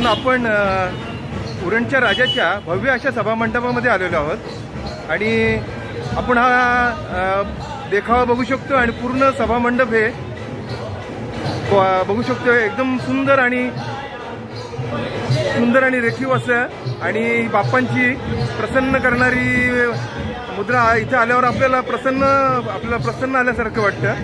मित्रांनो, आपण उरणच्या राजाच्या भव्य अशा सभामंडपामध्ये आलेलो आहोत आणि आपण हा देखावा बघू शकतो आणि पूर्ण सभामंडप हे बघू शकतो. एकदम सुंदर आणि रेखीव असं आणि बाप्पांची प्रसन्न करणारी मुद्रा इथे आल्यावर आपल्याला प्रसन्न आल्यासारखं वाटतं.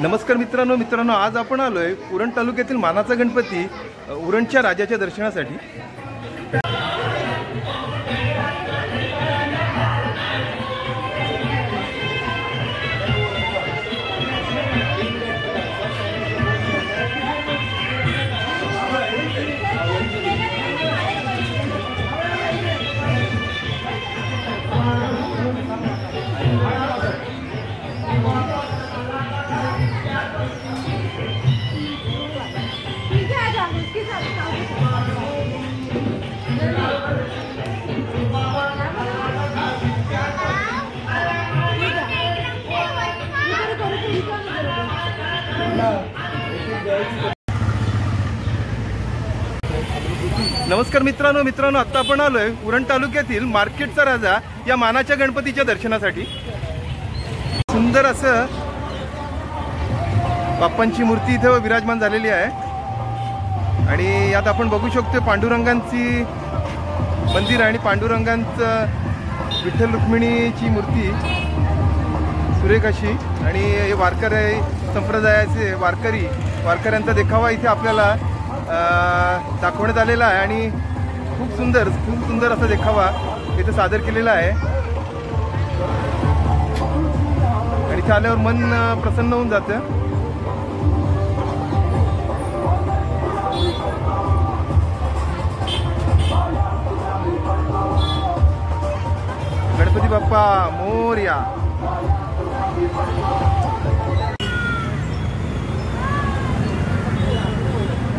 नमस्कार मित्रांनो, आज आपण आलोय उरण तालुक्यातील मानाचा गणपती उरणच्या राजाच्या दर्शनासाठी. नमस्कार मित्रांनो, आता आपण आलोय उरण तालुक्यातील मार्केटचा राजा या मानाच्या गणपतीच्या दर्शनासाठी. सुंदर असं बाप्पांची मूर्ती इथे विराजमान झालेली आहे आणि यात आपण बघू शकतो पांडुरंगांची मंदिर आणि पांडुरंगांचं विठ्ठल रुक्मिणीची मूर्ती सुरेख अशी आणि हे वारकरी संप्रदायाचे वारकऱ्यांचा देखावा इथे आपल्याला दाखवण्यात आलेला आहे आणि खूप सुंदर असा देखावा इथे सादर केलेला आहे आणि इथे आल्यावर मन प्रसन्न होऊन जातं. गणपती बाप्पा मोरया.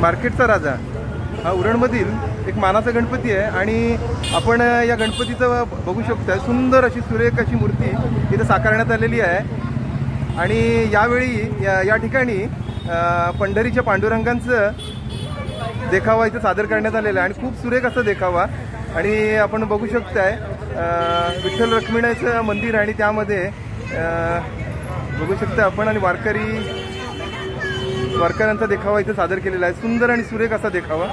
मार्केटचा राजा हा उरणमधील एक मानाचा गणपती आहे आणि आपण या गणपतीचं बघू शकता. सुंदर अशी सुरेख अशी मूर्ती इथं साकारण्यात आलेली आहे आणि यावेळी या ठिकाणी पंढरीच्या पांडुरंगांचं देखावा इथं सादर करण्यात आलेला आहे आणि खूप सुरेख असा देखावा आणि आपण बघू शकताय विठ्ठल रुक्मिणीचं मंदिर आणि त्यामध्ये बघू शकता आपण आणि वारकऱ्यांचा देखावा इथे सादर केलेला आहे. सुंदर आणि सुरेख असा देखावा.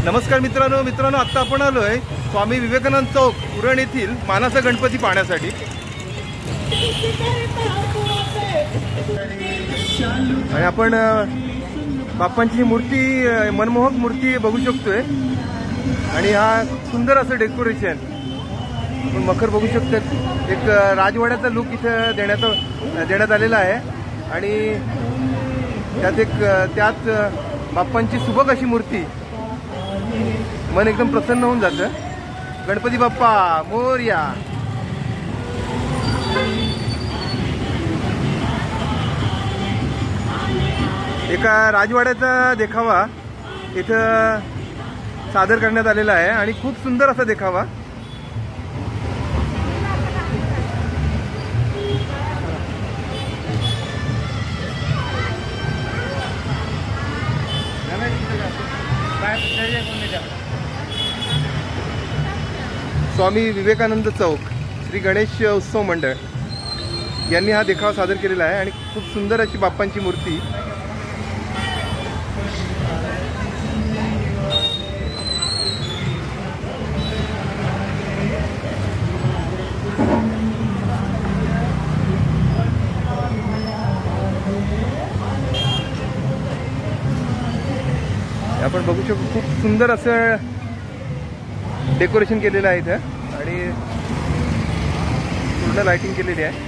नमस्कार मित्रांनो, आता आपण आलोय स्वामी विवेकानंद चौक उरण येथील मानाचा गणपती पाहण्यासाठी आणि आपण बाप्पांची मूर्ती मनमोहक मूर्ती बघू शकतोय आणि हा सुंदर असं डेकोरेशन आपण मखर बघू शकतो. एक राजवाड्याचा लुक इथं देण्यात आलेला आहे आणि त्यात बाप्पांची सुबक अशी मूर्ती मन एकदम प्रसन्न होऊन जातं. गणपती बाप्पा मोरया. एका राजवाड्याचा देखावा इथं सादर करण्यात आलेला आहे आणि खूप सुंदर असा देखावा. स्वामी विवेकानंद चौक श्री गणेश उत्सव मंडळ यांनी हा देखावा सादर केलेला आहे आणि खूप सुंदर अशी बाप्पांची मूर्ती. आपण बघू शकतो खूप सुंदर असं डेकोरेशन केलेलं आहे इथं आणि पूर्ण लाइटिंग केलेली आहे.